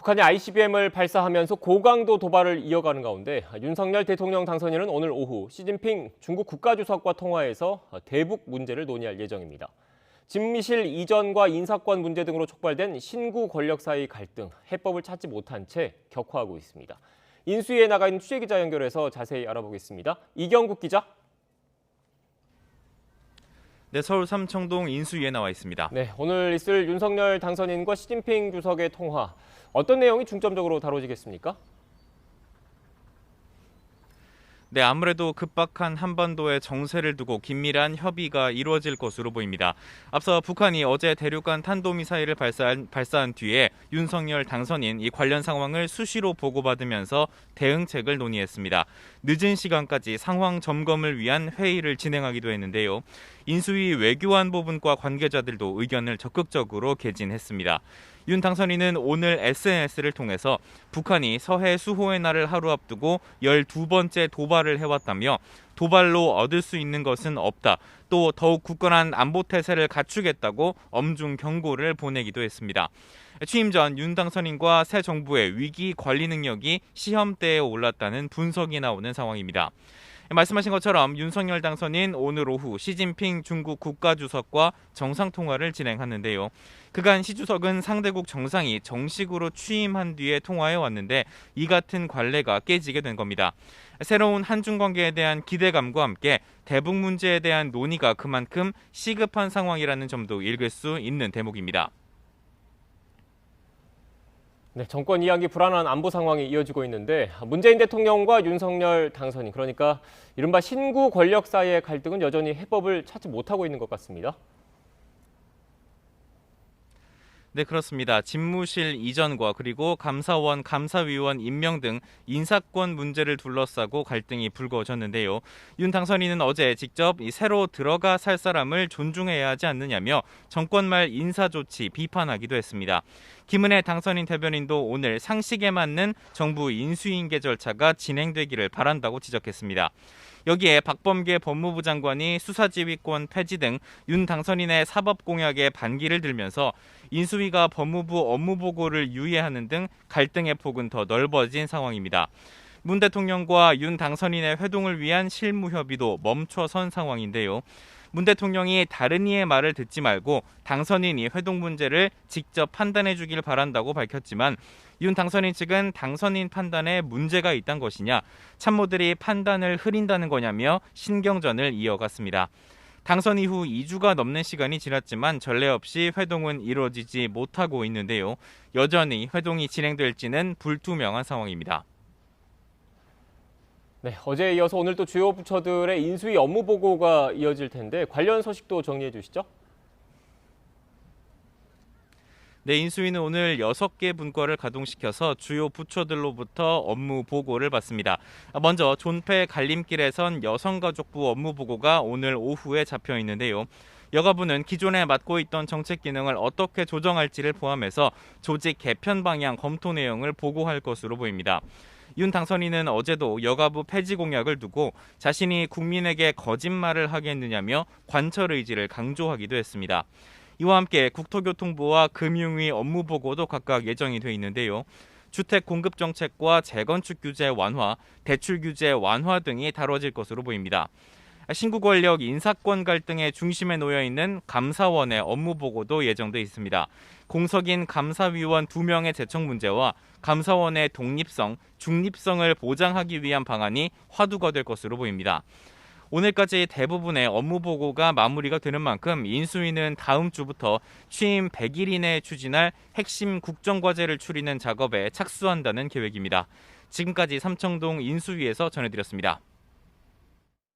북한이 ICBM을 발사하면서 고강도 도발을 이어가는 가운데 윤석열 대통령 당선인은 오늘 오후 시진핑 중국 국가주석과 통화해서 대북 문제를 논의할 예정입니다. 집미실 이전과 인사권 문제 등으로 촉발된 신구 권력 사이 갈등, 해법을 찾지 못한 채 격화하고 있습니다. 인수위에 나가 있는 취재기자 연결해서 자세히 알아보겠습니다. 이경국 기자. 네, 서울 삼청동 인수위에 나와 있습니다. 네, 오늘 있을 윤석열 당선인과 시진핑 주석의 통화, 어떤 내용이 중점적으로 다뤄지겠습니까? 네, 아무래도 급박한 한반도의 정세를 두고 긴밀한 협의가 이루어질 것으로 보입니다. 앞서 북한이 어제 대륙간 탄도미사일을 발사한 뒤에 윤석열 당선인 이 관련 상황을 수시로 보고받으면서 대응책을 논의했습니다. 늦은 시간까지 상황 점검을 위한 회의를 진행하기도 했는데요. 인수위 외교안보분과 관계자들도 의견을 적극적으로 개진했습니다. 윤 당선인은 오늘 SNS를 통해서 북한이 서해 수호의 날을 하루 앞두고 12번째 도발을 해왔다며 도발로 얻을 수 있는 것은 없다. 또 더욱 굳건한 안보 태세를 갖추겠다고 엄중 경고를 보내기도 했습니다. 취임 전 윤 당선인과 새 정부의 위기 관리 능력이 시험대에 올랐다는 분석이 나오는 상황입니다. 말씀하신 것처럼 윤석열 당선인 오늘 오후 시진핑 중국 국가주석과 정상통화를 진행하는데요. 그간 시 주석은 상대국 정상이 정식으로 취임한 뒤에 통화해 왔는데 이 같은 관례가 깨지게 된 겁니다. 새로운 한중 관계에 대한 기대감과 함께 대북 문제에 대한 논의가 그만큼 시급한 상황이라는 점도 읽을 수 있는 대목입니다. 네, 정권 이양기 불안한 안보 상황이 이어지고 있는데 문재인 대통령과 윤석열 당선인, 그러니까 이른바 신구 권력 사이의 갈등은 여전히 해법을 찾지 못하고 있는 것 같습니다. 네, 그렇습니다. 집무실 이전과 그리고 감사원, 감사위원 임명 등 인사권 문제를 둘러싸고 갈등이 불거졌는데요. 윤 당선인은 어제 직접 새로 들어가 살 사람을 존중해야 하지 않느냐며 정권 말 인사 조치 비판하기도 했습니다. 김은혜 당선인 대변인도 오늘 상식에 맞는 정부 인수인계 절차가 진행되기를 바란다고 지적했습니다. 여기에 박범계 법무부 장관이 수사지휘권 폐지 등 윤 당선인의 사법 공약에 반기를 들면서 인수위가 법무부 업무보고를 유예하는 등 갈등의 폭은 더 넓어진 상황입니다. 문 대통령과 윤 당선인의 회동을 위한 실무 협의도 멈춰선 상황인데요. 문 대통령이 다른 이의 말을 듣지 말고 당선인이 회동 문제를 직접 판단해 주길 바란다고 밝혔지만 윤 당선인 측은 당선인 판단에 문제가 있다는 것이냐, 참모들이 판단을 흐린다는 거냐며 신경전을 이어갔습니다. 당선 이후 2주가 넘는 시간이 지났지만 전례 없이 회동은 이루어지지 못하고 있는데요. 여전히 회동이 진행될지는 불투명한 상황입니다. 네, 어제에 이어서 오늘 또 주요 부처들의 인수위 업무 보고가 이어질 텐데 관련 소식도 정리해 주시죠. 네, 인수위는 오늘 6개 분과를 가동시켜서 주요 부처들로부터 업무 보고를 받습니다. 먼저 존폐 갈림길에선 여성가족부 업무 보고가 오늘 오후에 잡혀 있는데요. 여가부는 기존에 맡고 있던 정책 기능을 어떻게 조정할지를 포함해서 조직 개편 방향 검토 내용을 보고할 것으로 보입니다. 윤 당선인은 어제도 여가부 폐지 공약을 두고 자신이 국민에게 거짓말을 하겠느냐며 관철 의지를 강조하기도 했습니다. 이와 함께 국토교통부와 금융위 업무 보고도 각각 예정이 돼 있는데요. 주택 공급 정책과 재건축 규제 완화, 대출 규제 완화 등이 다뤄질 것으로 보입니다. 신구 권력 인사권 갈등의 중심에 놓여 있는 감사원의 업무 보고도 예정돼 있습니다. 공석인 감사위원 2명의 제청 문제와 감사원의 독립성, 중립성을 보장하기 위한 방안이 화두가 될 것으로 보입니다. 오늘까지 대부분의 업무 보고가 마무리가 되는 만큼 인수위는 다음 주부터 취임 100일 이내에 추진할 핵심 국정과제를 추리는 작업에 착수한다는 계획입니다. 지금까지 삼청동 인수위에서 전해드렸습니다.